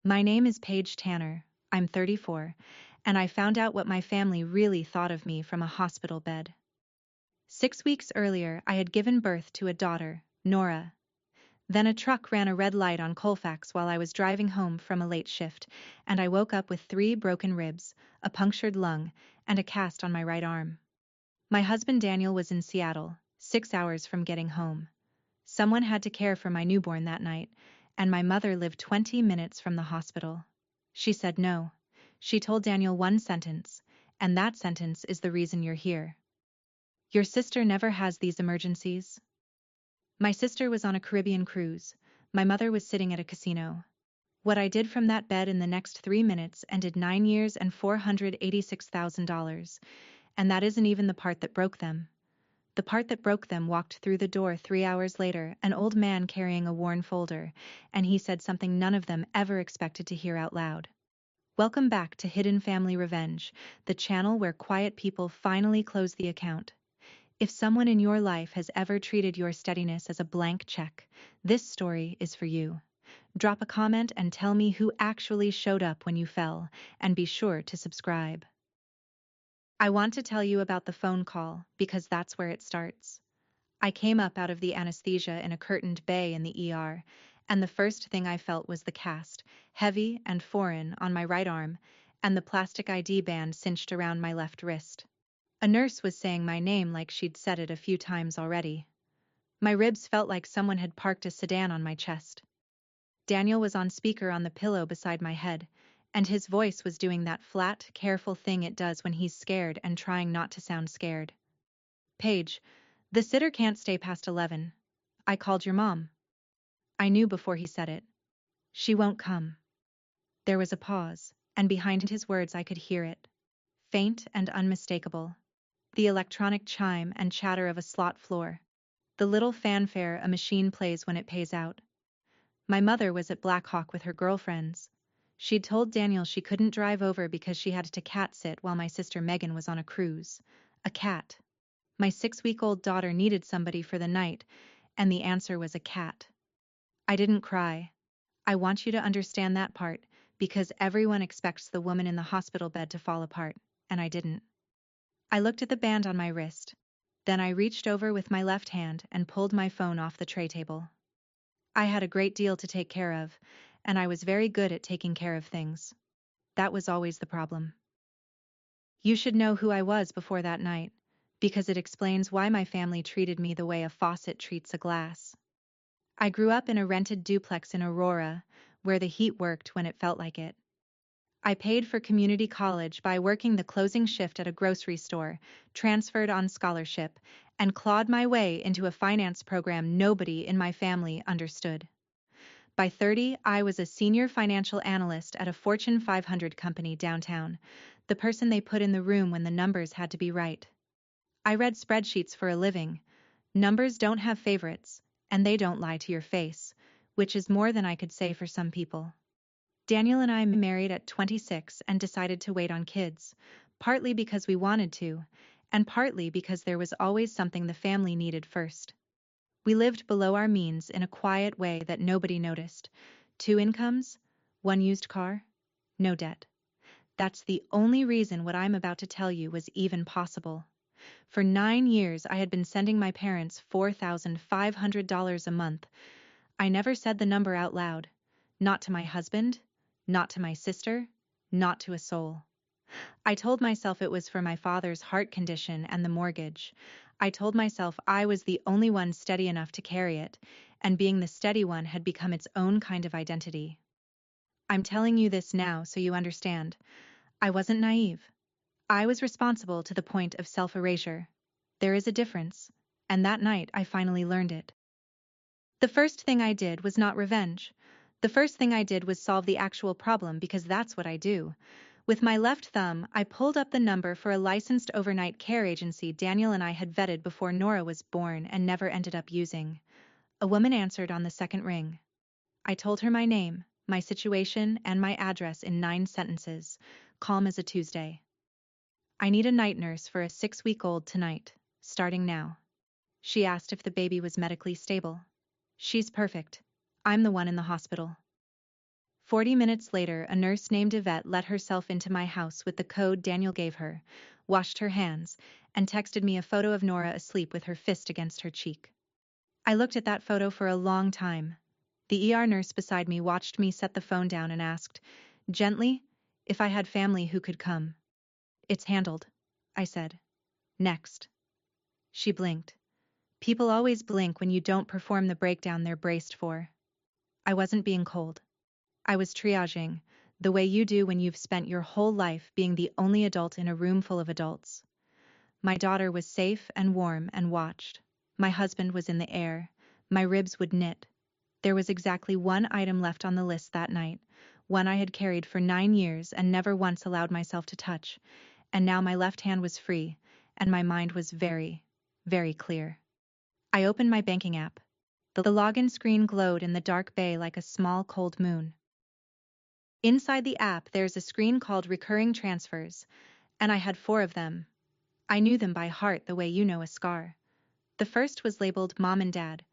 My name is Paige Tanner. I'm 34, and I found out what my family really thought of me from a hospital bed. 6 weeks earlier, I had given birth to a daughter, Nora. Then a truck ran a red light on Colfax while I was driving home from a late shift, and I woke up with 3 broken ribs, a punctured lung, and a cast on my right arm. My husband Daniel was in Seattle, 6 hours from getting home. Someone had to care for my newborn that night, and my mother lived 20 minutes from the hospital. She said no. She told Daniel one sentence, and that sentence is the reason you're here. Your sister never has these emergencies. My sister was on a Caribbean cruise. My mother was sitting at a casino. What I did from that bed in the next 3 minutes ended 9 years and $486,000, and that isn't even the part that broke them. The part that broke them walked through the door 3 hours later, an old man carrying a worn folder, and he said something none of them ever expected to hear out loud. Welcome back to Hidden Family Revenge, the channel where quiet people finally close the account. If someone in your life has ever treated your steadiness as a blank check, this story is for you. Drop a comment and tell me who actually showed up when you fell, and be sure to subscribe. I want to tell you about the phone call, because that's where it starts. I came up out of the anesthesia in a curtained bay in the ER, and the first thing I felt was the cast, heavy and foreign, on my right arm, and the plastic ID band cinched around my left wrist. A nurse was saying my name like she'd said it a few times already. My ribs felt like someone had parked a sedan on my chest. Daniel was on speaker on the pillow beside my head, and his voice was doing that flat, careful thing it does when he's scared and trying not to sound scared. Paige, the sitter can't stay past 11. I called your mom. I knew before he said it. She won't come. There was a pause, and behind his words I could hear it. Faint and unmistakable. The electronic chime and chatter of a slot floor. The little fanfare a machine plays when it pays out. My mother was at Black Hawk with her girlfriends. She'd told Daniel she couldn't drive over because she had to cat sit while my sister Megan was on a cruise. A cat. My 6-week-old daughter needed somebody for the night, and the answer was a cat. I didn't cry. I want you to understand that part, because everyone expects the woman in the hospital bed to fall apart, and I didn't. I looked at the band on my wrist. Then I reached over with my left hand and pulled my phone off the tray table. I had a great deal to take care of, and I was very good at taking care of things. That was always the problem. You should know who I was before that night, because it explains why my family treated me the way a faucet treats a glass. I grew up in a rented duplex in Aurora, where the heat worked when it felt like it. I paid for community college by working the closing shift at a grocery store, transferred on scholarship, and clawed my way into a finance program nobody in my family understood. By 30, I was a senior financial analyst at a Fortune 500 company downtown, the person they put in the room when the numbers had to be right. I read spreadsheets for a living. Numbers don't have favorites, and they don't lie to your face, which is more than I could say for some people. Daniel and I married at 26 and decided to wait on kids, partly because we wanted to, and partly because there was always something the family needed first. We lived below our means in a quiet way that nobody noticed. 2 incomes, 1 used car, no debt. That's the only reason what I'm about to tell you was even possible. For 9 years I had been sending my parents $4,500 a month. I never said the number out loud. Not to my husband, not to my sister, not to a soul. I told myself it was for my father's heart condition and the mortgage. I told myself I was the only one steady enough to carry it, and being the steady one had become its own kind of identity. I'm telling you this now so you understand. I wasn't naive. I was responsible to the point of self-erasure. There is a difference, and that night I finally learned it. The first thing I did was not revenge. The first thing I did was solve the actual problem, because that's what I do. With my left thumb, I pulled up the number for a licensed overnight care agency Daniel and I had vetted before Nora was born and never ended up using. A woman answered on the second ring. I told her my name, my situation, and my address in 9 sentences, calm as a Tuesday. I need a night nurse for a 6-week-old tonight, starting now. She asked if the baby was medically stable. She's perfect. I'm the one in the hospital. 40 minutes later, a nurse named Yvette let herself into my house with the code Daniel gave her, washed her hands, and texted me a photo of Nora asleep with her fist against her cheek. I looked at that photo for a long time. The ER nurse beside me watched me set the phone down and asked, gently, if I had family who could come. It's handled, I said. Next. She blinked. People always blink when you don't perform the breakdown they're braced for. I wasn't being cold. I was triaging, the way you do when you've spent your whole life being the only adult in a room full of adults. My daughter was safe and warm and watched. My husband was in the air. My ribs would knit. There was exactly one item left on the list that night, one I had carried for 9 years and never once allowed myself to touch, and now my left hand was free, and my mind was very, very clear. I opened my banking app. The login screen glowed in the dark bay like a small cold moon. Inside the app, there's a screen called Recurring Transfers, and I had 4 of them. I knew them by heart the way you know a scar. The first was labeled Mom and Dad,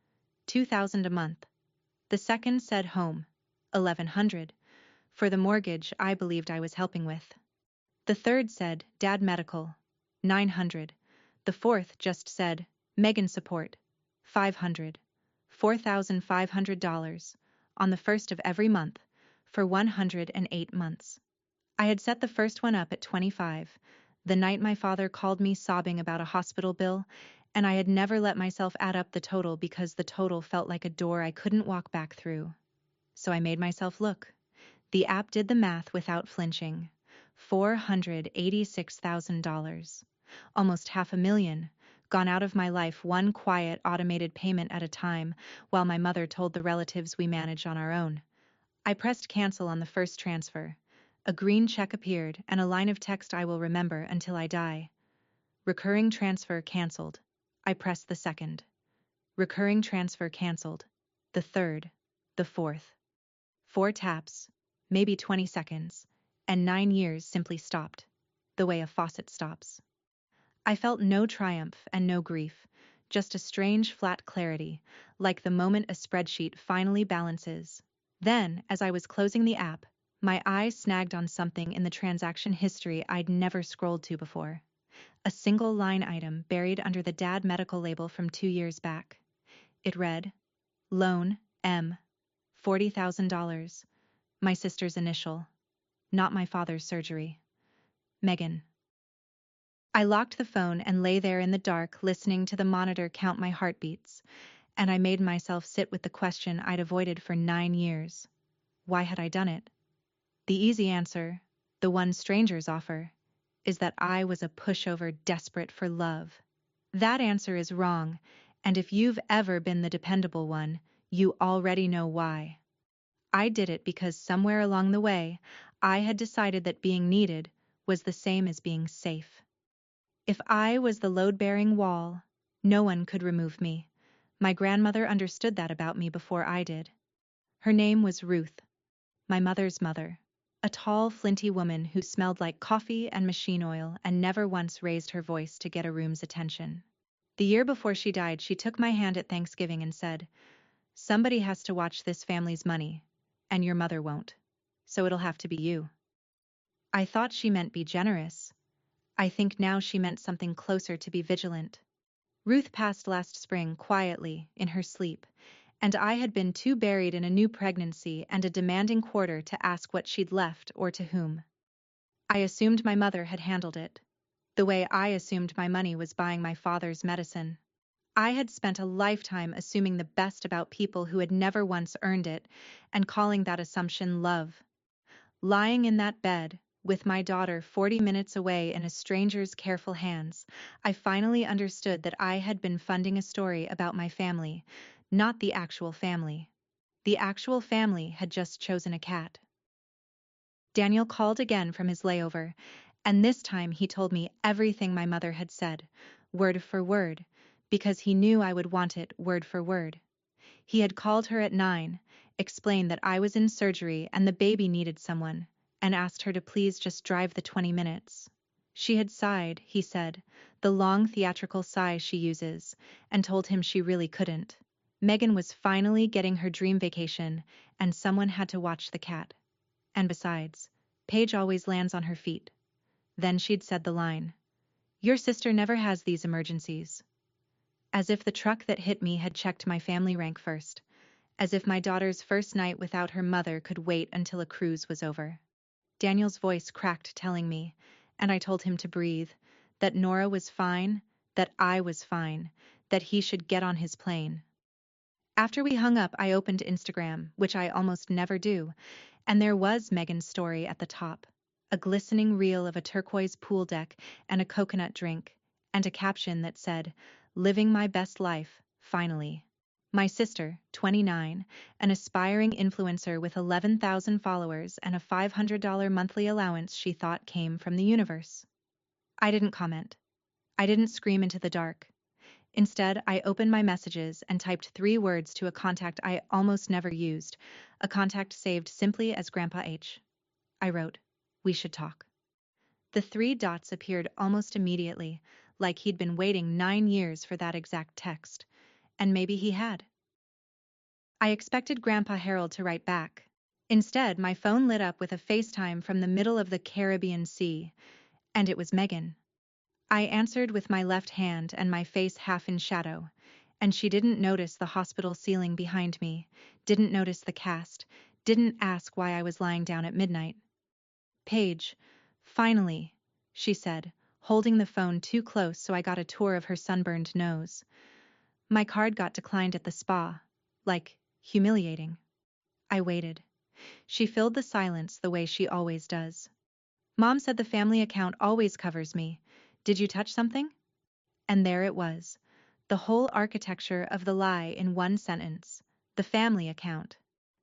$2,000 a month. The second said Home, $1,100, for the mortgage I believed I was helping with. The third said Dad Medical, $900. The fourth just said Megan Support, $500, $4,500, on the first of every month, for 108 months. I had set the first one up at 25, the night my father called me sobbing about a hospital bill, and I had never let myself add up the total because the total felt like a door I couldn't walk back through. So I made myself look. The app did the math without flinching. $486,000. Almost $500,000, gone out of my life one quiet automated payment at a time, while my mother told the relatives we managed on our own. I pressed cancel on the first transfer. A green check appeared and a line of text I will remember until I die. Recurring transfer canceled. I pressed the second. Recurring transfer canceled. The third. The fourth. 4 taps, maybe 20 seconds, and 9 years simply stopped, the way a faucet stops. I felt no triumph and no grief, just a strange flat clarity, like the moment a spreadsheet finally balances. Then, as I was closing the app, my eyes snagged on something in the transaction history I'd never scrolled to before. A single line item buried under the Dad Medical label from 2 years back. It read, Loan, M, $40,000. My sister's initial. Not my father's surgery. Megan. I locked the phone and lay there in the dark listening to the monitor count my heartbeats, and I made myself sit with the question I'd avoided for 9 years. Why had I done it? The easy answer, the one strangers offer, is that I was a pushover desperate for love. That answer is wrong, and if you've ever been the dependable one, you already know why. I did it because somewhere along the way, I had decided that being needed was the same as being safe. If I was the load-bearing wall, no one could remove me. My grandmother understood that about me before I did. Her name was Ruth, my mother's mother, a tall, flinty woman who smelled like coffee and machine oil and never once raised her voice to get a room's attention. The year before she died, she took my hand at Thanksgiving and said, "Somebody has to watch this family's money, and your mother won't. So it'll have to be you." I thought she meant be generous. I think now she meant something closer to be vigilant. Ruth passed last spring quietly, in her sleep, and I had been too buried in a new pregnancy and a demanding quarter to ask what she'd left or to whom. I assumed my mother had handled it, the way I assumed my money was buying my father's medicine. I had spent a lifetime assuming the best about people who had never once earned it, and calling that assumption love. Lying in that bed, with my daughter 40 minutes away in a stranger's careful hands, I finally understood that I had been funding a story about my family, not the actual family. The actual family had just chosen a cat. Daniel called again from his layover, and this time he told me everything my mother had said, word for word, because he knew I would want it word for word. He had called her at 9, explained that I was in surgery and the baby needed someone, and asked her to please just drive the 20 minutes. She had sighed, he said, the long theatrical sigh she uses, and told him she really couldn't. Megan was finally getting her dream vacation, and someone had to watch the cat. And besides, Paige always lands on her feet. Then she'd said the line, "Your sister never has these emergencies." As if the truck that hit me had checked my family rank first. As if my daughter's first night without her mother could wait until a cruise was over. Daniel's voice cracked telling me, and I told him to breathe, that Nora was fine, that I was fine, that he should get on his plane. After we hung up, I opened Instagram, which I almost never do, and there was Megan's story at the top. A glistening reel of a turquoise pool deck and a coconut drink, and a caption that said, "Living my best life, finally." My sister, 29, an aspiring influencer with 11,000 followers and a $500 monthly allowance she thought came from the universe. I didn't comment. I didn't scream into the dark. Instead, I opened my messages and typed 3 words to a contact I almost never used, a contact saved simply as Grandpa H. I wrote, "We should talk." The 3 dots appeared almost immediately, like he'd been waiting 9 years for that exact text. And maybe he had. I expected Grandpa Harold to write back. Instead, my phone lit up with a FaceTime from the middle of the Caribbean Sea, and it was Megan. I answered with my left hand and my face half in shadow, and she didn't notice the hospital ceiling behind me, didn't notice the cast, didn't ask why I was lying down at midnight. "Paige, finally," she said, holding the phone too close so I got a tour of her sunburned nose. "My card got declined at the spa. Like, humiliating." I waited. She filled the silence the way she always does. "Mom said the family account always covers me. Did you touch something?" And there it was. The whole architecture of the lie in one sentence. The family account.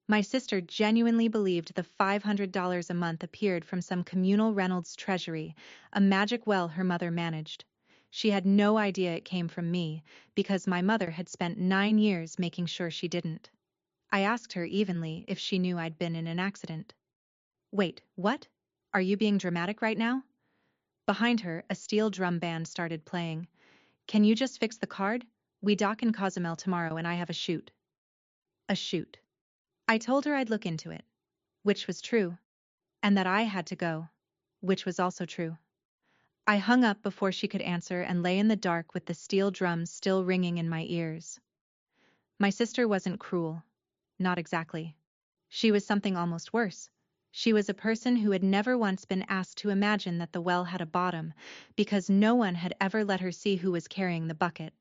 My sister genuinely believed the $500 a month appeared from some communal Reynolds treasury, a magic well her mother managed. She had no idea it came from me, because my mother had spent 9 years making sure she didn't. I asked her evenly if she knew I'd been in an accident. "Wait, what? Are you being dramatic right now?" Behind her, a steel drum band started playing. "Can you just fix the card? We dock in Cozumel tomorrow and I have a shoot." A shoot. I told her I'd look into it, which was true, and that I had to go, which was also true. I hung up before she could answer and lay in the dark with the steel drums still ringing in my ears. My sister wasn't cruel. Not exactly. She was something almost worse. She was a person who had never once been asked to imagine that the well had a bottom, because no one had ever let her see who was carrying the bucket.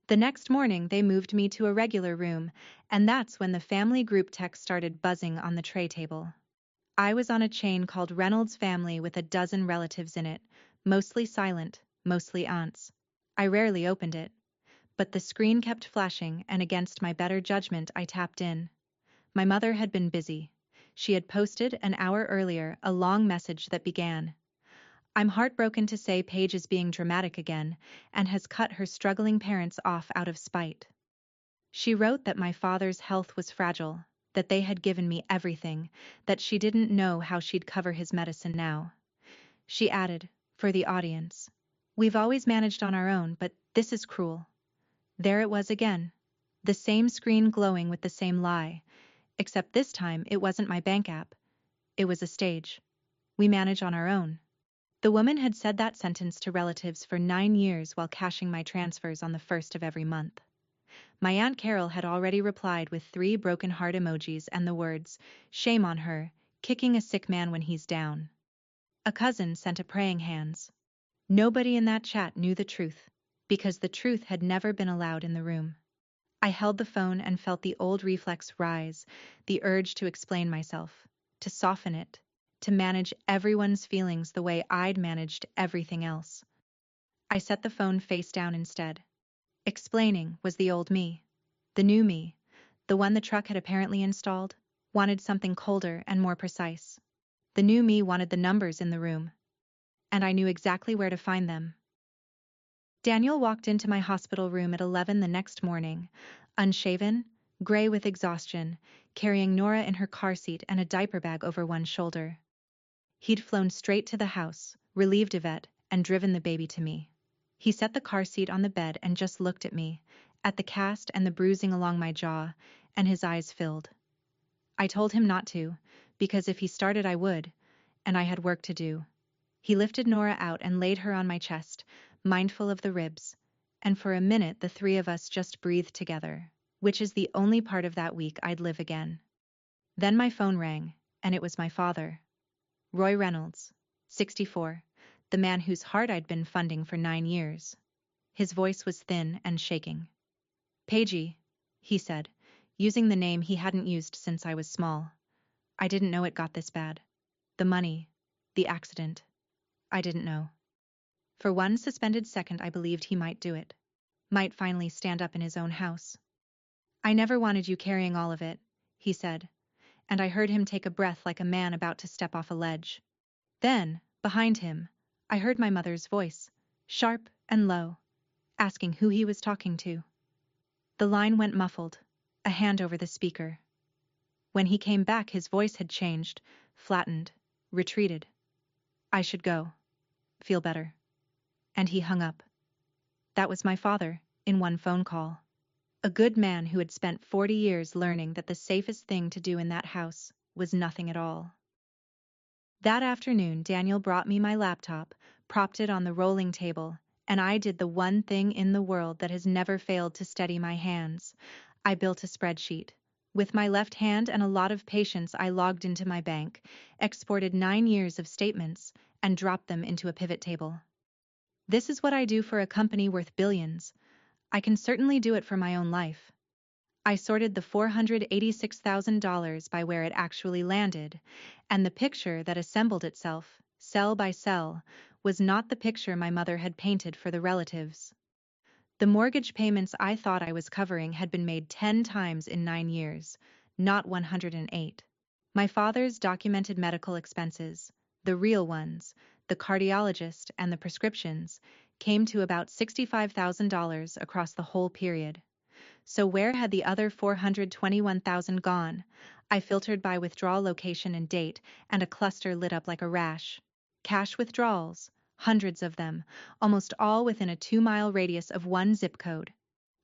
The next morning they moved me to a regular room, and that's when the family group text started buzzing on the tray table. I was on a chain called Reynolds Family with a dozen relatives in it, mostly silent, mostly aunts. I rarely opened it, but the screen kept flashing, and against my better judgment I tapped in. My mother had been busy. She had posted an hour earlier a long message that began, "I'm heartbroken to say Paige is being dramatic again, and has cut her struggling parents off out of spite." She wrote that my father's health was fragile, that they had given me everything, that she didn't know how she'd cover his medicine now. She added, for the audience, "We've always managed on our own, but this is cruel." There it was again. The same screen glowing with the same lie. Except this time it wasn't my bank app. It was a stage. "We manage on our own." The woman had said that sentence to relatives for 9 years while cashing my transfers on the 1st of every month. My Aunt Carol had already replied with 3 broken heart emojis and the words, "Shame on her, kicking a sick man when he's down." A cousin sent a praying hands. Nobody in that chat knew the truth, because the truth had never been allowed in the room. I held the phone and felt the old reflex rise, the urge to explain myself, to soften it, to manage everyone's feelings the way I'd managed everything else. I set the phone face down instead. Explaining was the old me. The new me, the one the truck had apparently installed, wanted something colder and more precise. The new me wanted the numbers in the room. And I knew exactly where to find them. Daniel walked into my hospital room at 11 the next morning, unshaven, gray with exhaustion, carrying Nora in her car seat and a diaper bag over one shoulder. He'd flown straight to the house, relieved Yvette, and driven the baby to me. He set the car seat on the bed and just looked at me, at the cast and the bruising along my jaw, and his eyes filled. I told him not to, because if he started I would, and I had work to do. He lifted Nora out and laid her on my chest, mindful of the ribs, and for a minute the three of us just breathed together, which is the only part of that week I'd live again. Then my phone rang, and it was my father. Roy Reynolds, 64, the man whose heart I'd been funding for 9 years. His voice was thin and shaking. "Paigey," he said, using the name he hadn't used since I was small. "I didn't know it got this bad. The money, the accident. I didn't know." For one suspended second I believed he might do it. Might finally stand up in his own house. "I never wanted you carrying all of it," he said, and I heard him take a breath like a man about to step off a ledge. Then, behind him, I heard my mother's voice, sharp and low, asking who he was talking to. The line went muffled, a hand over the speaker. When he came back his voice had changed, flattened, retreated. "I should go. Feel better." And he hung up. That was my father, in one phone call. A good man who had spent 40 years learning that the safest thing to do in that house was nothing at all. That afternoon Daniel brought me my laptop, propped it on the rolling table, and I did the one thing in the world that has never failed to steady my hands. I built a spreadsheet. With my left hand and a lot of patience I logged into my bank, exported 9 years of statements, and dropped them into a pivot table. This is what I do for a company worth billions. I can certainly do it for my own life. I sorted the $486,000 by where it actually landed, and the picture that assembled itself, cell by cell, was not the picture my mother had painted for the relatives. The mortgage payments I thought I was covering had been made 10 times in 9 years, not 108. My father's documented medical expenses, the real ones, the cardiologist and the prescriptions, came to about $65,000 across the whole period. So where had the other $421,000 gone? I filtered by withdrawal location and date, and a cluster lit up like a rash. Cash withdrawals, hundreds of them, almost all within a 2-mile radius of one zip code.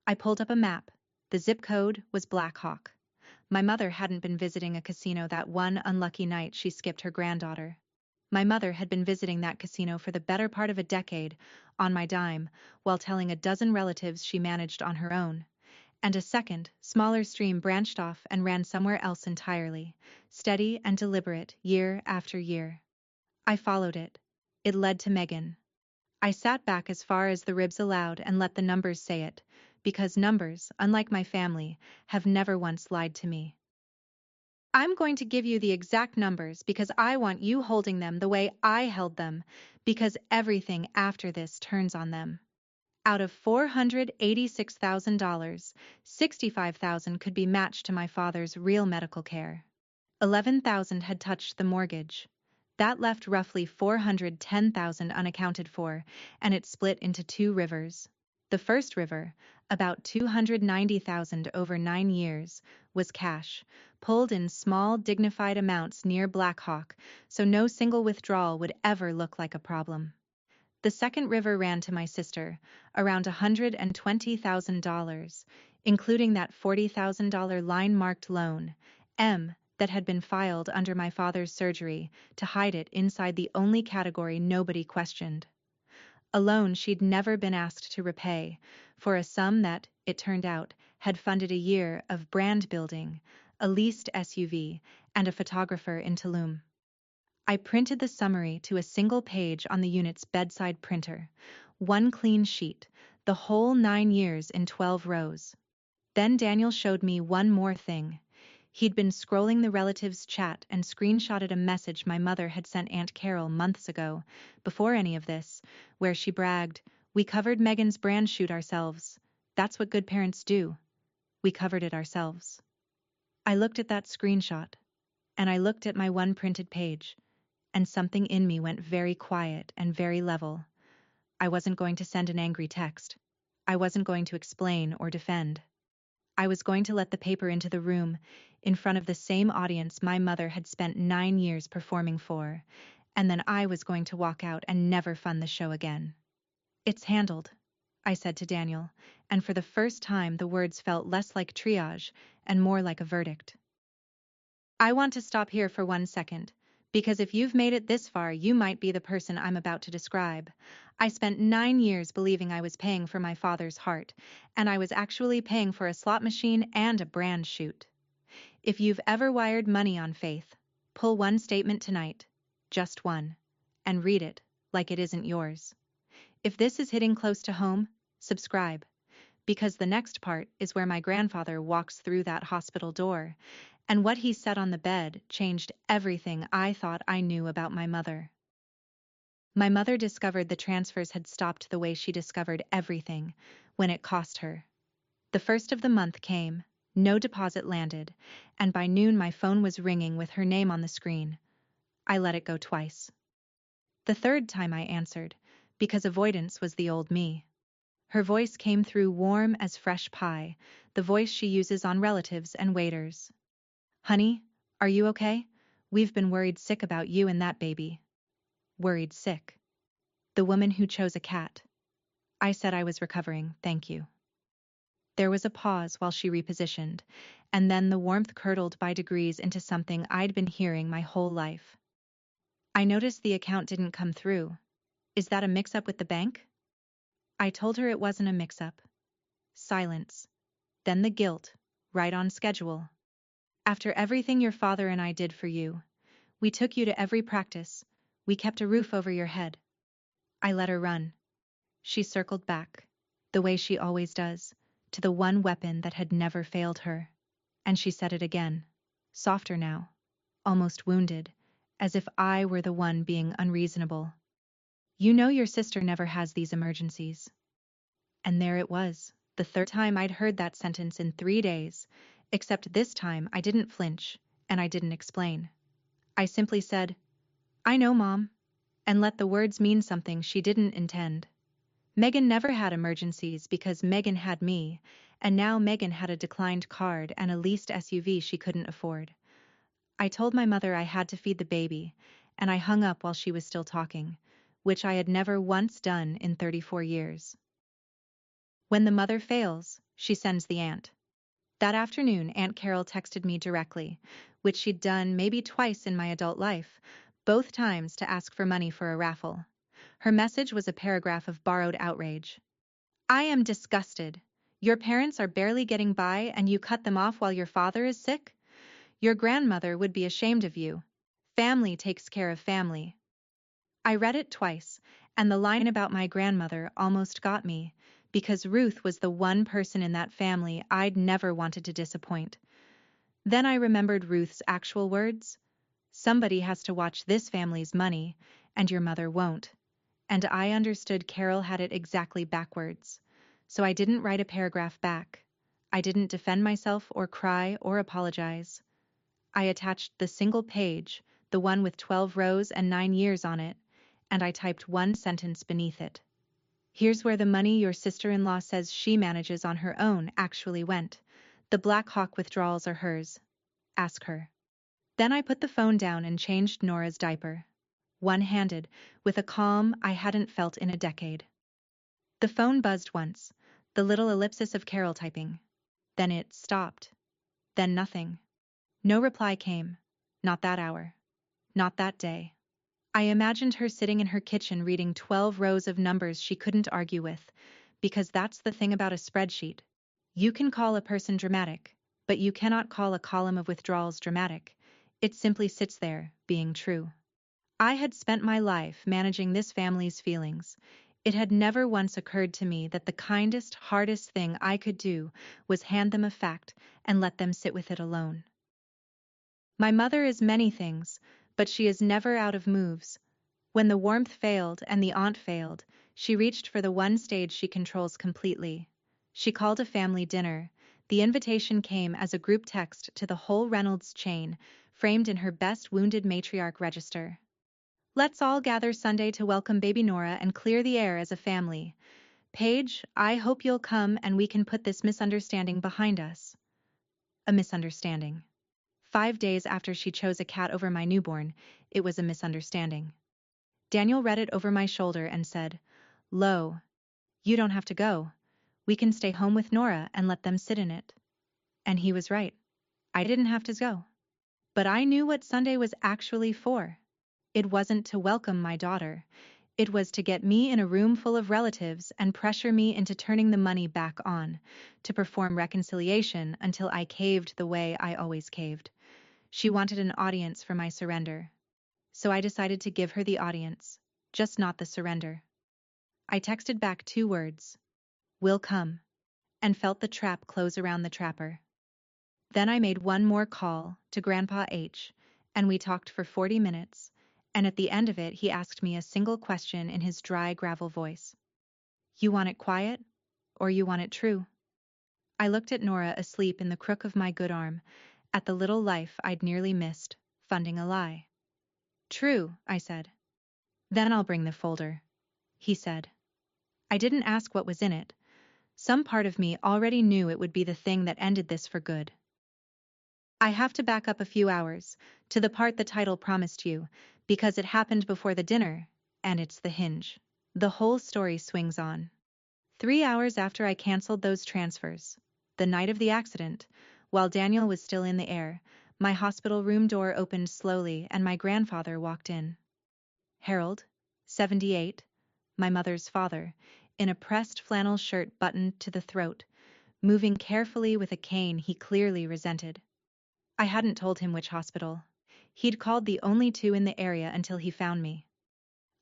I pulled up a map. The zip code was Black Hawk. My mother hadn't been visiting a casino that one unlucky night she skipped her granddaughter. My mother had been visiting that casino for the better part of a decade, on my dime, while telling a dozen relatives she managed on her own. And a second, smaller stream branched off and ran somewhere else entirely, steady and deliberate, year after year. I followed it. It led to Megan. I sat back as far as the ribs allowed and let the numbers say it, because numbers, unlike my family, have never once lied to me. I'm going to give you the exact numbers because I want you holding them the way I held them, because everything after this turns on them. Out of $486,000, $65,000 could be matched to my father's real medical care. $11,000 had touched the mortgage. That left roughly $410,000 unaccounted for, and it split into 2 rivers. The first river, about $290,000 over 9 years, was cash, pulled in small, dignified amounts near Black Hawk, so no single withdrawal would ever look like a problem. The second river ran to my sister, around $120,000, including that $40,000 line-marked loan, M, that had been filed under my father's surgery to hide it inside the only category nobody questioned. A loan she'd never been asked to repay, for a sum that, it turned out, had funded a year of brand building, a leased SUV, and a photographer in Tulum. I printed the summary to a single page on the unit's bedside printer. One clean sheet, the whole 9 years in 12 rows. Then Daniel showed me one more thing. He'd been scrolling the relatives' chat and screenshotted a message my mother had sent Aunt Carol months ago, before any of this, where she bragged, "We covered Megan's brand shoot ourselves. That's what good parents do. We covered it ourselves." I looked at that screenshot, and I looked at my one printed page, and something in me went very quiet and very level. I wasn't going to send an angry text. I wasn't going to explain or defend. I was going to let the paper into the room, in front of the same audience my mother had spent 9 years performing for, and then I was going to walk out and never fund the show again. "It's handled," I said to Daniel, and for the first time the words felt less like triage and more like a verdict. I want to stop here for 1 second, because if you've made it this far, you might be the person I'm about to describe. I spent 9 years believing I was paying for my father's heart, and I was actually paying for a slot machine and a brand shoot. If you've ever wired money on faith, pull one statement tonight, just one, and read it like it isn't yours. If this is hitting close to home, subscribe, because the next part is where my grandfather walks through that hospital door, and what he said on the bed changed everything I thought I knew about my mother. My mother discovered the transfers had stopped the way she discovered everything when it cost her. The first of the month came, no deposit landed, and by noon my phone was ringing with her name on the screen. I let it go twice. The third time I answered, because avoidance was the old me. Her voice came through warm as fresh pie, the voice she uses on relatives and waiters. Honey, are you okay? We've been worried sick about you and that baby. Worried sick. The woman who chose a cat. I said I was recovering, thank you. There was a pause while she repositioned, and then the warmth curdled by degrees into something I'd been hearing my whole life. I noticed the account didn't come through. Is that a mix-up with the bank? I told her it wasn't a mix-up. Silence. Then the guilt, right on schedule. After everything your father and I did for you, we took you to every practice, we kept a roof over your head. I let her run. She circled back, the way she always does, to the one weapon that had never failed her. And she said it again, softer now, almost wounded, as if I were the one being unreasonable. You know your sister never has these emergencies. And there it was, the third time I'd heard that sentence in 3 days, except this time I didn't flinch, and I didn't explain. I simply said, I know, Mom, and let the words mean something she didn't intend. Megan never had emergencies because Megan had me, and now Megan had a declined card and a leased SUV she couldn't afford. I told my mother I had to feed the baby, and I hung up while she was still talking, which I had never once done in 34 years. When the mother fails, she sends the aunt. That afternoon, Aunt Carol texted me directly, which she'd done maybe twice in my adult life, both times to ask for money for a raffle. Her message was a paragraph of borrowed outrage. I am disgusted. Your parents are barely getting by and you cut them off while your father is sick? Your grandmother would be ashamed of you. Family takes care of family. I read it twice, and the line about my grandmother almost got me, because Ruth was the one person in that family I'd never wanted to disappoint. Then I remembered Ruth's actual words. Somebody has to watch this family's money, and your mother won't. And I understood Carol had it exactly backwards. So I didn't write a paragraph back. I didn't defend myself or cry or apologize. I attached the single page, the one with 12 rows and 9 years on it, and I typed one sentence beneath it. Here's where the money your sister-in-law says she manages on her own actually went. The Black Hawk withdrawals are hers. Ask her. Then I put the phone down and changed Nora's diaper. One-handed, with a calm I hadn't felt in a decade. The phone buzzed once, the little ellipsis of Carol typing. Then it stopped. Then nothing. No reply came. Not that hour. Not that day. I imagined her sitting in her kitchen reading 12 rows of numbers she couldn't argue with, because that's the thing about a spreadsheet. You can call a person dramatic, but you cannot call a column of withdrawals dramatic. It simply sits there, being true. I had spent my life managing this family's feelings. It had never once occurred to me that the kindest, hardest thing I could do was hand them a fact and let them sit with it alone. My mother is many things, but she is never out of moves. When the warmth failed and the aunt failed, she reached for the one stage she controls completely. She called a family dinner. The invitation came as a group text to the whole Reynolds chain, framed in her best wounded matriarch register. Let's all gather Sunday to welcome baby Nora and clear the air as a family. Paige, I hope you'll come and we can put this misunderstanding behind us. A misunderstanding. 5 days after she chose a cat over my newborn, it was a misunderstanding. Daniel read it over my shoulder and said, Lo, you don't have to go. We can stay home with Nora and let them sit in it. And he was right. I didn't have to go. But I knew what Sunday was actually for. It wasn't to welcome my daughter. It was to get me in a room full of relatives and pressure me into turning the money back on, to perform reconciliation until I caved the way I always caved. She wanted an audience for my surrender. So I decided to give her the audience, just not the surrender. I texted back 2 words. Will come. And felt the trap close around the trapper. Then I made one more call to Grandpa H, and we talked for 40 minutes, and at the end of it he asked me a single question in his dry gravel voice. You want it quiet, or you want it true? I looked at Nora asleep in the crook of my good arm, at the little life I'd nearly missed, funding a lie. True, I said. Then I'll bring the folder, he said. I didn't ask what was in it. Some part of me already knew it would be the thing that ended this for good. I have to back up a few hours, to the part the title promised you, because it happened before the dinner, and it's the hinge. The whole story swings on. 3 hours after I canceled those transfers, the night of the accident, while Daniel was still in the air, my hospital room door opened slowly and my grandfather walked in. Harold, 78, my mother's father, in a pressed flannel shirt buttoned to the throat, moving carefully with a cane he clearly resented. I hadn't told him which hospital. He'd called the only 2 in the area until he found me.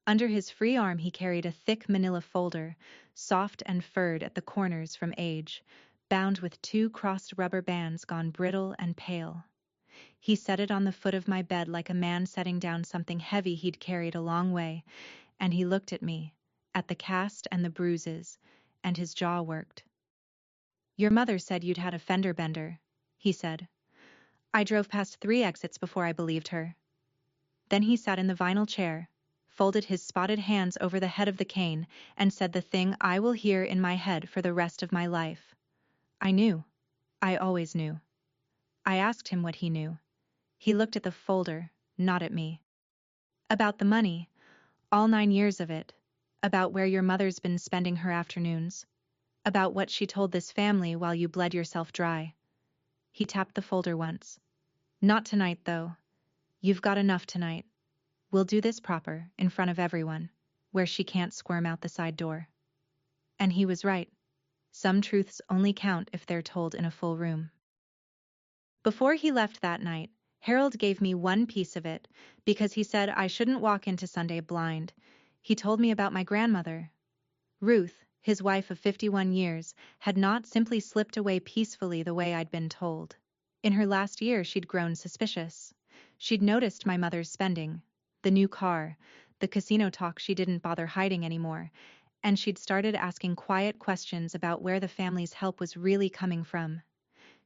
Under his free arm he carried a thick manila folder, soft and furred at the corners from age, bound with 2 crossed rubber bands gone brittle and pale. He set it on the foot of my bed like a man setting down something heavy he'd carried a long way, and he looked at me, at the cast and the bruises, and his jaw worked. Your mother said you'd had a fender bender, he said. I drove past 3 exits before I believed her. Then he sat in the vinyl chair, folded his spotted hands over the head of the cane, and said the thing I will hear in my head for the rest of my life. I knew. I always knew. I asked him what he knew. He looked at the folder, not at me. About the money, all 9 years of it, about where your mother's been spending her afternoons, about what she told this family while you bled yourself dry. He tapped the folder once. Not tonight, though. You've got enough tonight. We'll do this proper, in front of everyone, where she can't squirm out the side door. And he was right. Some truths only count if they're told in a full room. Before he left that night, Harold gave me one piece of it, because he said I shouldn't walk into Sunday blind. He told me about my grandmother. Ruth, his wife of 51 years, had not simply slipped away peacefully the way I'd been told. In her last year she'd grown suspicious. She'd noticed my mother's spending, the new car, the casino talk she didn't bother hiding anymore, and she'd started asking quiet questions about where the family's help was really coming from.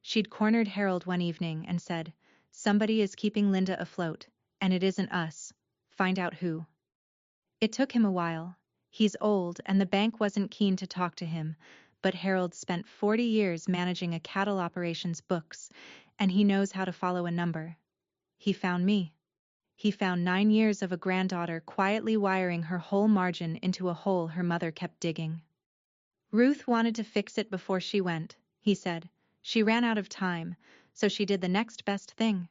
She'd cornered Harold one evening and said, "Somebody is keeping Linda afloat, and it isn't us. Find out who." It took him a while. He's old and the bank wasn't keen to talk to him, but Harold spent 40 years managing a cattle operations books, and he knows how to follow a number. He found me. He found 9 years of a granddaughter quietly wiring her whole margin into a hole her mother kept digging. Ruth wanted to fix it before she went, he said. She ran out of time, so she did the next best thing.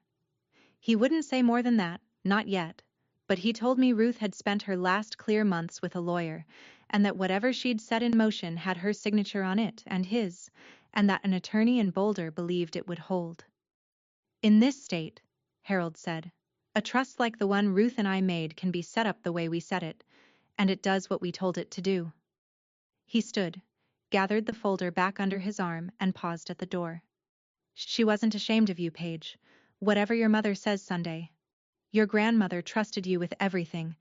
He wouldn't say more than that, not yet, but he told me Ruth had spent her last clear months with a lawyer, and that whatever she'd set in motion had her signature on it and his, and that an attorney in Boulder believed it would hold. In this state, Harold said, a trust like the one Ruth and I made can be set up the way we set it, and it does what we told it to do. He stood, gathered the folder back under his arm, and paused at the door. She wasn't ashamed of you, Paige. Whatever your mother says Sunday. Your grandmother trusted you with everything.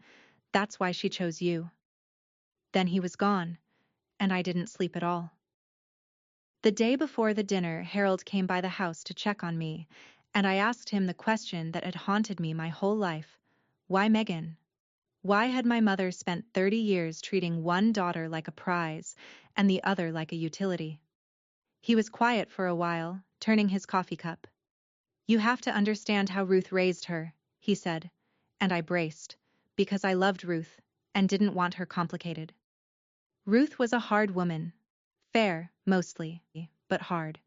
That's why she chose you. Then he was gone, and I didn't sleep at all. The day before the dinner, Harold came by the house to check on me, and I asked him the question that had haunted me my whole life. Why Megan? Why had my mother spent 30 years treating one daughter like a prize and the other like a utility? He was quiet for a while, turning his coffee cup. You have to understand how Ruth raised her, he said, and I braced, because I loved Ruth and didn't want her complicated. Ruth was a hard woman. Fair, mostly, but hard.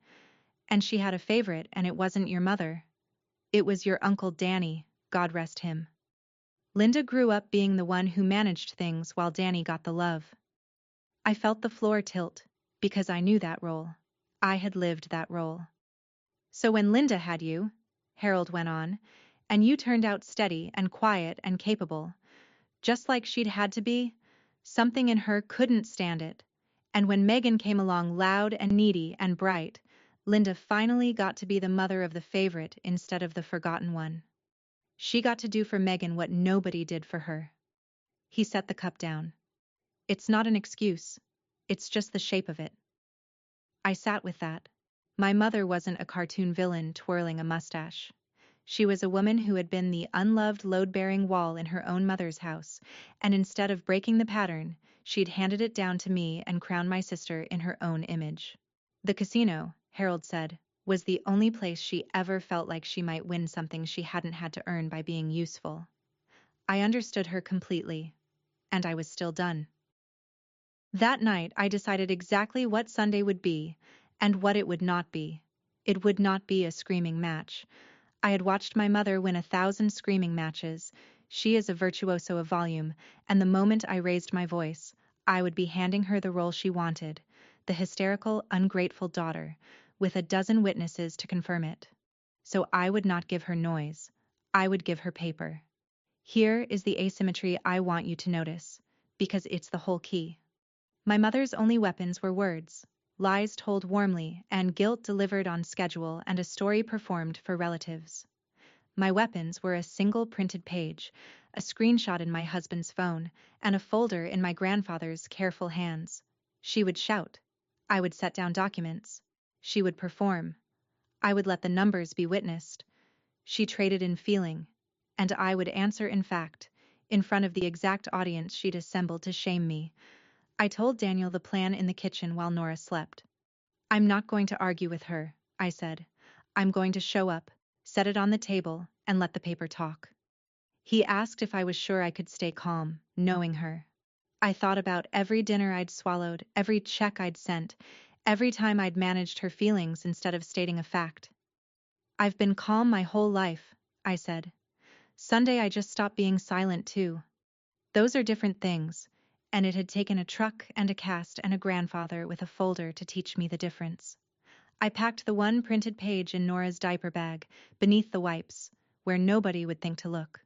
And she had a favorite, and it wasn't your mother. It was your Uncle Danny, God rest him. Linda grew up being the one who managed things while Danny got the love. I felt the floor tilt, because I knew that role. I had lived that role. So when Linda had you, Harold went on, and you turned out steady and quiet and capable, just like she'd had to be, something in her couldn't stand it. And when Megan came along loud and needy and bright, Linda finally got to be the mother of the favorite instead of the forgotten one. She got to do for Megan what nobody did for her. He set the cup down. It's not an excuse. It's just the shape of it. I sat with that. My mother wasn't a cartoon villain twirling a mustache. She was a woman who had been the unloved load-bearing wall in her own mother's house, and instead of breaking the pattern, she'd handed it down to me and crowned my sister in her own image. The casino, Harold said, was the only place she ever felt like she might win something she hadn't had to earn by being useful. I understood her completely, and I was still done. That night I decided exactly what Sunday would be, and what it would not be. It would not be a screaming match. I had watched my mother win 1,000 screaming matches. She is a virtuoso of volume, and the moment I raised my voice, I would be handing her the role she wanted, the hysterical, ungrateful daughter, with a dozen witnesses to confirm it. So I would not give her noise. I would give her paper. Here is the asymmetry I want you to notice, because it's the whole key. My mother's only weapons were words, lies told warmly, and guilt delivered on schedule, and a story performed for relatives. My weapons were a single printed page, a screenshot in my husband's phone, and a folder in my grandfather's careful hands. She would shout. I would set down documents. She would perform. I would let the numbers be witnessed. She traded in feeling, and I would answer in fact, in front of the exact audience she'd assembled to shame me. I told Daniel the plan in the kitchen while Nora slept. I'm not going to argue with her, I said. I'm going to show up, set it on the table, and let the paper talk. He asked if I was sure I could stay calm, knowing her. I thought about every dinner I'd swallowed, every check I'd sent, every time I'd managed her feelings instead of stating a fact. I've been calm my whole life, I said. Sunday I just stopped being silent too. Those are different things, and it had taken a truck and a cast and a grandfather with a folder to teach me the difference. I packed the one printed page in Nora's diaper bag, beneath the wipes, where nobody would think to look.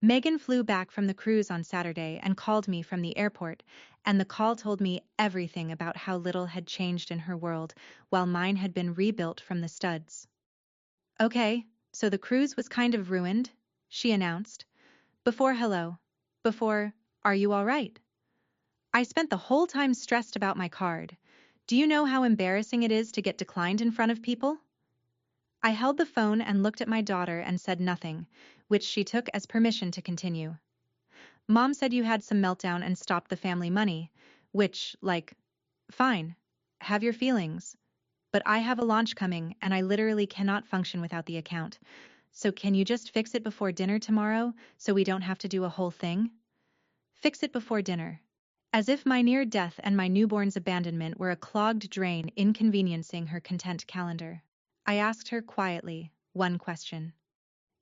Megan flew back from the cruise on Saturday and called me from the airport, and the call told me everything about how little had changed in her world, while mine had been rebuilt from the studs. Okay, so the cruise was kind of ruined, she announced. Before hello. Before, are you all right? I spent the whole time stressed about my card. Do you know how embarrassing it is to get declined in front of people? I held the phone and looked at my daughter and said nothing, which she took as permission to continue. Mom said you had some meltdown and stopped the family money, which, fine, have your feelings. But I have a launch coming and I literally cannot function without the account. So can you just fix it before dinner tomorrow so we don't have to do a whole thing? Fix it before dinner. As if my near death and my newborn's abandonment were a clogged drain inconveniencing her content calendar. I asked her quietly, one question.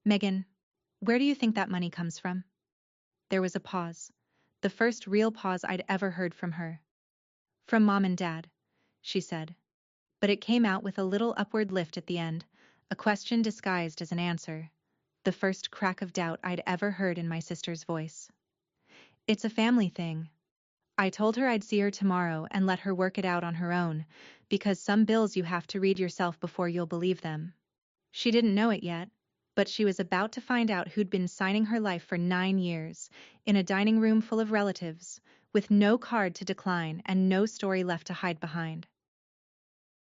Megan, where do you think that money comes from? There was a pause. The first real pause I'd ever heard from her. From Mom and Dad, she said. But it came out with a little upward lift at the end, a question disguised as an answer. The first crack of doubt I'd ever heard in my sister's voice. It's a family thing. I told her I'd see her tomorrow and let her work it out on her own, because some bills you have to read yourself before you'll believe them. She didn't know it yet, but she was about to find out who'd been signing her life for 9 years, in a dining room full of relatives, with no card to decline and no story left to hide behind.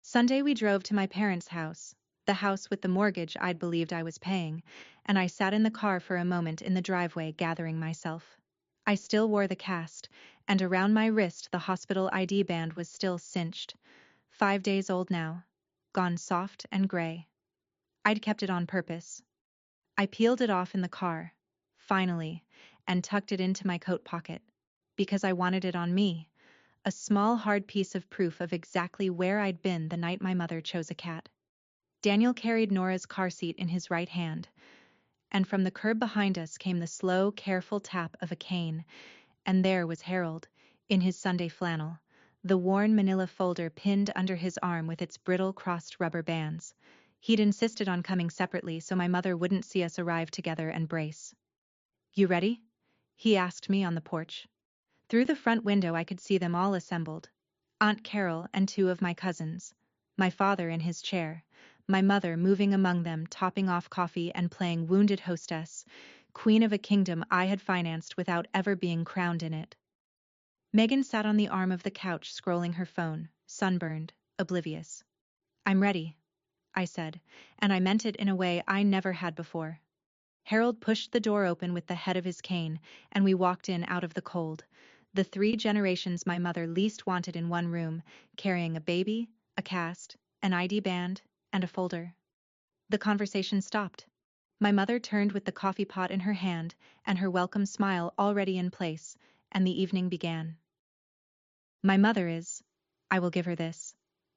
Sunday we drove to my parents' house, the house with the mortgage I'd believed I was paying, and I sat in the car for a moment in the driveway gathering myself. I still wore the cast, and around my wrist the hospital ID band was still cinched. 5 days old now, gone soft and gray. I'd kept it on purpose. I peeled it off in the car, finally, and tucked it into my coat pocket, because I wanted it on me, a small hard piece of proof of exactly where I'd been the night my mother chose a cat. Daniel carried Nora's car seat in his right hand, and from the curb behind us came the slow, careful tap of a cane, and there was Harold, in his Sunday flannel, the worn manila folder pinned under his arm with its brittle crossed rubber bands. He'd insisted on coming separately so my mother wouldn't see us arrive together and brace. "You ready?" he asked me on the porch. Through the front window I could see them all assembled. Aunt Carol and two of my cousins, my father in his chair, my mother moving among them, topping off coffee and playing wounded hostess, queen of a kingdom I had financed without ever being crowned in it. Megan sat on the arm of the couch scrolling her phone, sunburned, oblivious. "I'm ready," I said, and I meant it in a way I never had before. Harold pushed the door open with the head of his cane, and we walked in out of the cold, the three generations my mother least wanted in one room, carrying a baby, a cast, an ID band, and a folder. The conversation stopped. My mother turned with the coffee pot in her hand, and her welcome smile already in place, and the evening began. My mother is, I will give her this,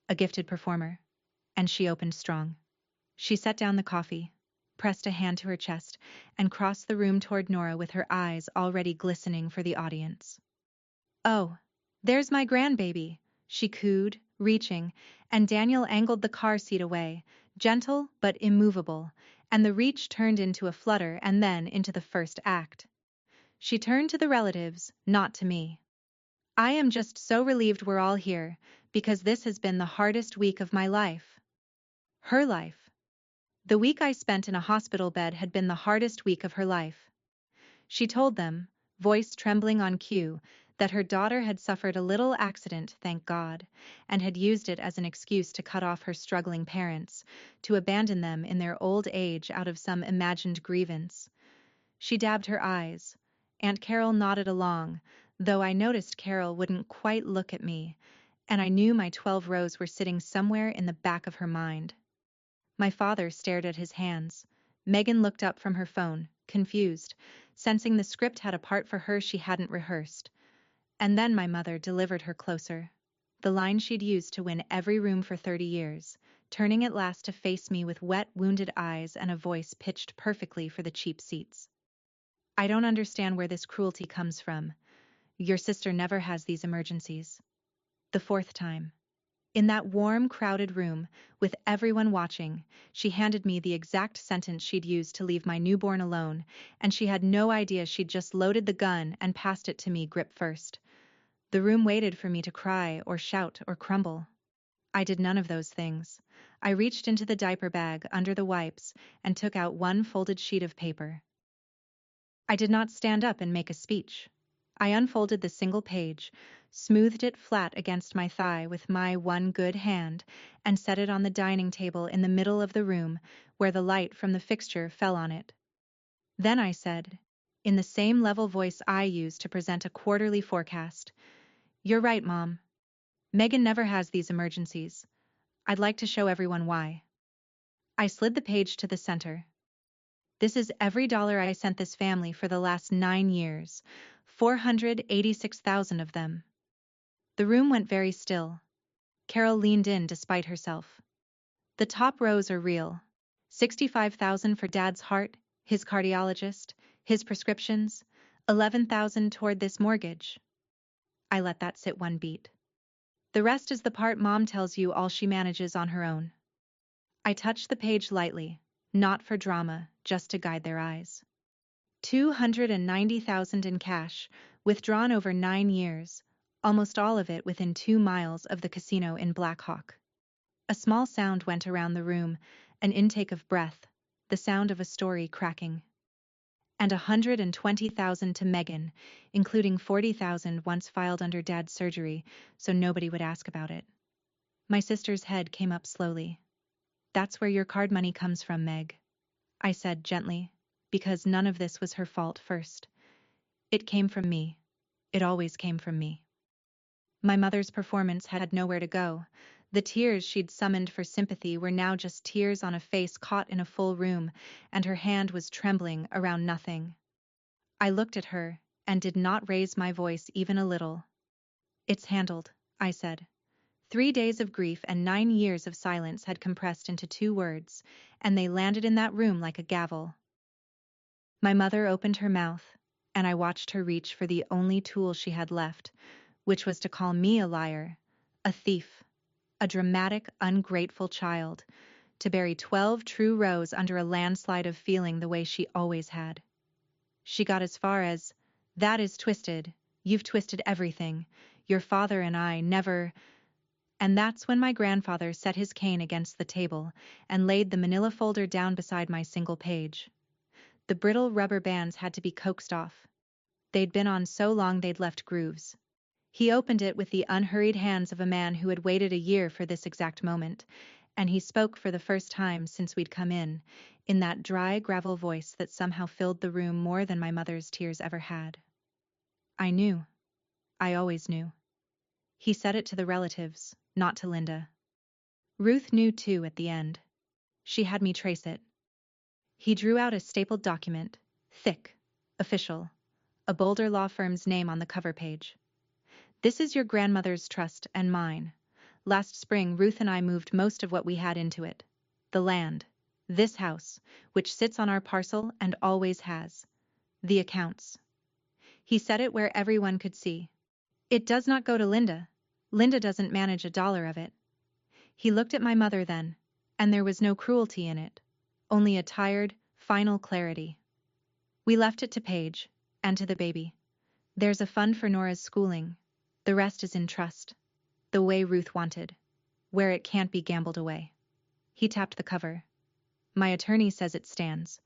a gifted performer. And she opened strong. She set down the coffee, pressed a hand to her chest, and crossed the room toward Nora with her eyes already glistening for the audience. "Oh, there's my grandbaby," she cooed, reaching, and Daniel angled the car seat away, gentle but immovable, and the reach turned into a flutter and then into the first act. She turned to the relatives, not to me. "I am just so relieved we're all here, because this has been the hardest week of my life." Her life. The week I spent in a hospital bed had been the hardest week of her life. She told them, voice trembling on cue, that her daughter had suffered a little accident, thank God, and had used it as an excuse to cut off her struggling parents, to abandon them in their old age out of some imagined grievance. She dabbed her eyes. Aunt Carol nodded along, though I noticed Carol wouldn't quite look at me, and I knew my 12 rows were sitting somewhere in the back of her mind. My father stared at his hands. Megan looked up from her phone, confused, sensing the script had a part for her she hadn't rehearsed. And then my mother delivered her closer. The line she'd used to win every room for 30 years, turning at last to face me with wet, wounded eyes and a voice pitched perfectly for the cheap seats. "I don't understand where this cruelty comes from. Your sister never has these emergencies." The fourth time. In that warm, crowded room, with everyone watching, she handed me the exact sentence she'd used to leave my newborn alone, and she had no idea she'd just loaded the gun and passed it to me grip first. The room waited for me to cry or shout or crumble. I did none of those things. I reached into the diaper bag under the wipes and took out one folded sheet of paper. I did not stand up and make a speech. I unfolded the single page, smoothed it flat against my thigh with my one good hand, and set it on the dining table in the middle of the room, where the light from the fixture fell on it. Then I said, in the same level voice I use to present a quarterly forecast, "You're right, Mom. Megan never has these emergencies. I'd like to show everyone why." I slid the page to the center. "This is every dollar I sent this family for the last 9 years, 486,000 of them." The room went very still. Carol leaned in despite herself. "The top rows are real. 65,000 for Dad's heart, his cardiologist, his prescriptions, 11,000 toward this mortgage." I let that sit one beat. "The rest is the part Mom tells you all she manages on her own." I touched the page lightly, not for drama, just to guide their eyes. 290,000 in cash, withdrawn over 9 years, almost all of it within 2 miles of the casino in Black Hawk. A small sound went around the room, an intake of breath, the sound of a story cracking. "And 120,000 to Megan, including 40,000 once filed under Dad's surgery, so nobody would ask about it." My sister's head came up slowly. "That's where your card money comes from, Meg," I said gently, because none of this was her fault first. It came from me. It always came from me. My mother's performance had nowhere to go. The tears she'd summoned for sympathy were now just tears on a face caught in a full room, and her hand was trembling around nothing. I looked at her, and did not raise my voice even a little. "It's handled," I said. 3 days of grief and 9 years of silence had compressed into 2 words, and they landed in that room like a gavel. My mother opened her mouth, and I watched her reach for the only tool she had left, which was to call me a liar, a thief, a dramatic, ungrateful child, to bury 12 true rows under a landslide of feeling the way she always had. She got as far as, "That is twisted. You've twisted everything. Your father and I never—" And that's when my grandfather set his cane against the table and laid the manila folder down beside my single page. The brittle rubber bands had to be coaxed off. They'd been on so long they'd left grooves. He opened it with the unhurried hands of a man who had waited a year for this exact moment, and he spoke for the first time since we'd come in that dry gravel voice that somehow filled the room more than my mother's tears ever had. I knew. I always knew. He said it to the relatives, not to Linda. Ruth knew too at the end. She had me trace it. He drew out a stapled document, thick, official, a Boulder law firm's name on the cover page. "This is your grandmother's trust and mine. Last spring, Ruth and I moved most of what we had into it. The land, this house, which sits on our parcel and always has. The accounts." He said it where everyone could see. "It does not go to Linda. Linda doesn't manage a dollar of it." He looked at my mother then, and there was no cruelty in it, only a tired, final clarity. "We left it to Paige, and to the baby. There's a fund for Nora's schooling. The rest is in trust. The way Ruth wanted. Where it can't be gambled away." He tapped the cover. "My attorney says it stands.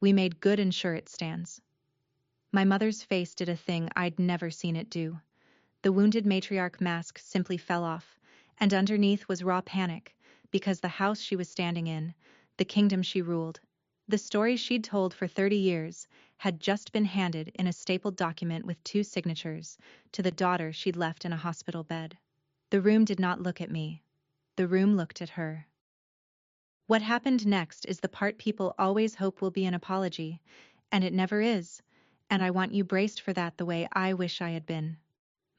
We made good and sure it stands." My mother's face did a thing I'd never seen it do. The wounded matriarch mask simply fell off, and underneath was raw panic, because the house she was standing in, the kingdom she ruled, the story she'd told for 30 years, had just been handed in a stapled document with 2 signatures to the daughter she'd left in a hospital bed. The room did not look at me. The room looked at her. What happened next is the part people always hope will be an apology, and it never is, and I want you braced for that the way I wish I had been.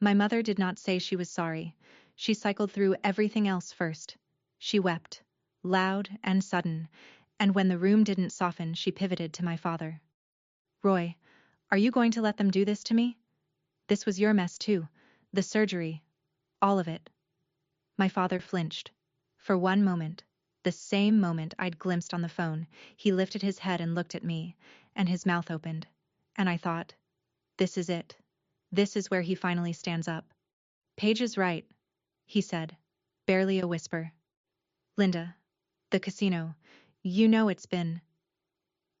My mother did not say she was sorry. She cycled through everything else first. She wept, loud and sudden, and when the room didn't soften, she pivoted to my father. "Roy, are you going to let them do this to me? This was your mess too. The surgery. All of it." My father flinched. For one moment, the same moment I'd glimpsed on the phone, he lifted his head and looked at me, and his mouth opened. And I thought, this is it. This is where he finally stands up. "Paige is right," he said, barely a whisper. "Linda, the casino, you know it's been—"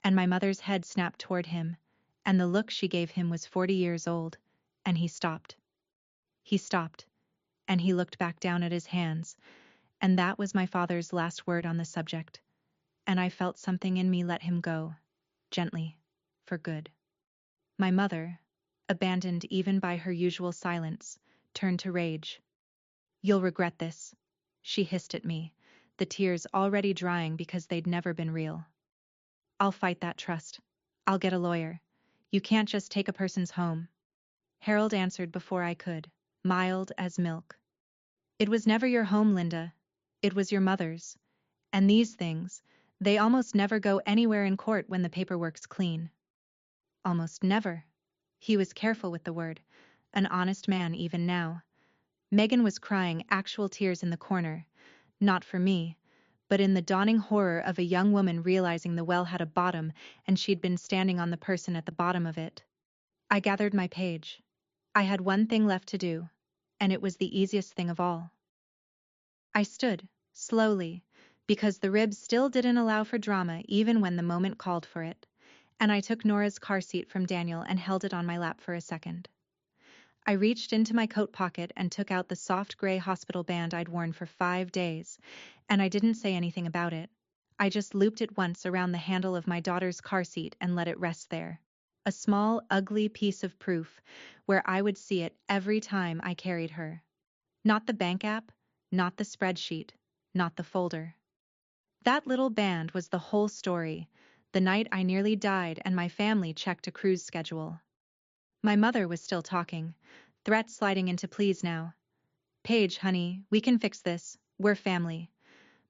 And my mother's head snapped toward him, and the look she gave him was 40 years old, and he stopped. He stopped, and he looked back down at his hands, and that was my father's last word on the subject, and I felt something in me let him go, gently, for good. My mother, abandoned even by her usual silence, turned to rage. "You'll regret this," she hissed at me, the tears already drying because they'd never been real. "I'll fight that trust. I'll get a lawyer. You can't just take a person's home." Harold answered before I could, mild as milk. "It was never your home, Linda. It was your mother's. And these things, they almost never go anywhere in court when the paperwork's clean." Almost never. He was careful with the word, an honest man even now. Megan was crying actual tears in the corner, not for me, but in the dawning horror of a young woman realizing the well had a bottom and she'd been standing on the person at the bottom of it. I gathered my page. I had one thing left to do, and it was the easiest thing of all. I stood, slowly, because the ribs still didn't allow for drama even when the moment called for it, and I took Nora's car seat from Daniel and held it on my lap for a second. I reached into my coat pocket and took out the soft gray hospital band I'd worn for 5 days, and I didn't say anything about it. I just looped it once around the handle of my daughter's car seat and let it rest there. A small, ugly piece of proof where I would see it every time I carried her. Not the bank app, not the spreadsheet, not the folder. That little band was the whole story, the night I nearly died and my family checked a cruise schedule. My mother was still talking, threats sliding into pleas now. Paige, honey, we can fix this. We're family.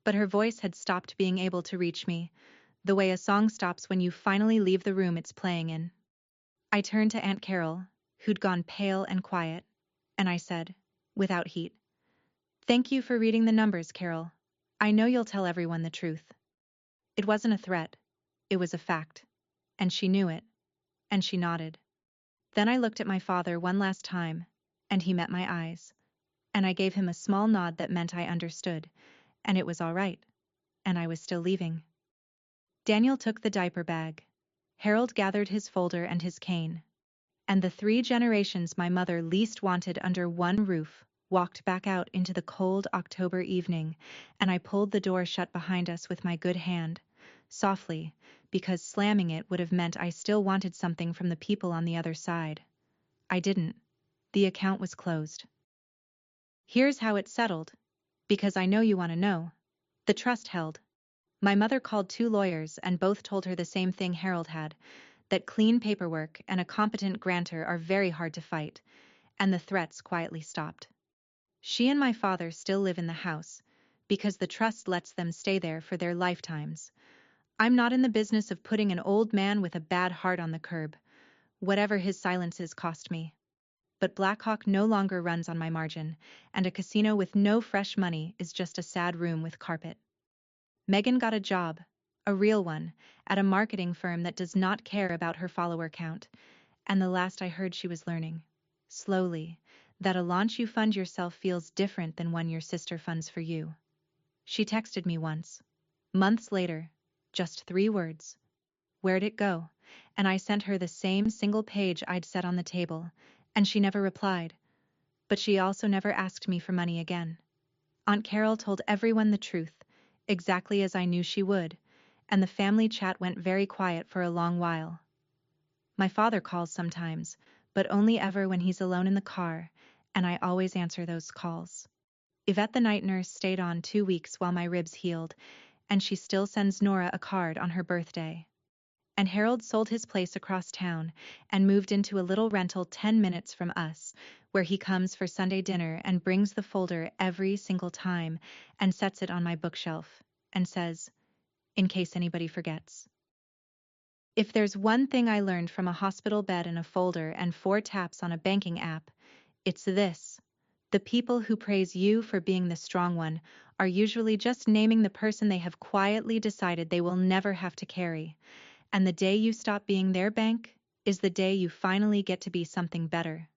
But her voice had stopped being able to reach me, the way a song stops when you finally leave the room it's playing in. I turned to Aunt Carol, who'd gone pale and quiet, and I said, without heat, "Thank you for reading the numbers, Carol. I know you'll tell everyone the truth." It wasn't a threat. It was a fact. And she knew it. And she nodded. Then I looked at my father one last time, and he met my eyes. And I gave him a small nod that meant I understood, and it was all right. And I was still leaving. Daniel took the diaper bag. Harold gathered his folder and his cane. And the 3 generations my mother least wanted under one roof walked back out into the cold October evening, and I pulled the door shut behind us with my good hand, softly, because slamming it would have meant I still wanted something from the people on the other side. I didn't. The account was closed. Here's how it settled, because I know you want to know. The trust held. My mother called 2 lawyers and both told her the same thing Harold had, that clean paperwork and a competent grantor are very hard to fight, and the threats quietly stopped. She and my father still live in the house, because the trust lets them stay there for their lifetimes. I'm not in the business of putting an old man with a bad heart on the curb, whatever his silences cost me. But Blackhawk no longer runs on my margin, and a casino with no fresh money is just a sad room with carpet. Megan got a job, a real one, at a marketing firm that does not care about her follower count, and the last I heard she was learning, slowly, that a launch you fund yourself feels different than one your sister funds for you. She texted me once. Months later, just 3 words. Where'd it go? And I sent her the same single page I'd set on the table, and she never replied. But she also never asked me for money again. Aunt Carol told everyone the truth, exactly as I knew she would, and the family chat went very quiet for a long while. My father calls sometimes, but only ever when he's alone in the car, and I always answer those calls. Yvette the night nurse stayed on 2 weeks while my ribs healed, and she still sends Nora a card on her birthday. And Harold sold his place across town and moved into a little rental 10 minutes from us, where he comes for Sunday dinner and brings the folder every single time and sets it on my bookshelf and says, in case anybody forgets. If there's one thing I learned from a hospital bed and a folder and 4 taps on a banking app, it's this. The people who praise you for being the strong one are usually just naming the person they have quietly decided they will never have to carry. And the day you stop being their bank is the day you finally get to be something better.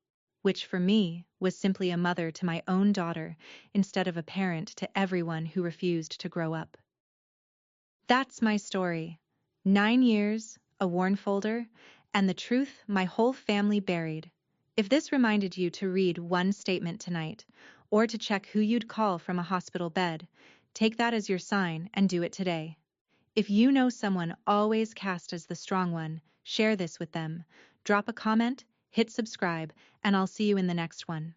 Which for me was simply a mother to my own daughter instead of a parent to everyone who refused to grow up. That's my story. 9 years, a worn folder, and the truth my whole family buried. If this reminded you to read one statement tonight, or to check who you'd call from a hospital bed, take that as your sign and do it today. If you know someone always cast as the strong one, share this with them. Drop a comment, hit subscribe, and I'll see you in the next one.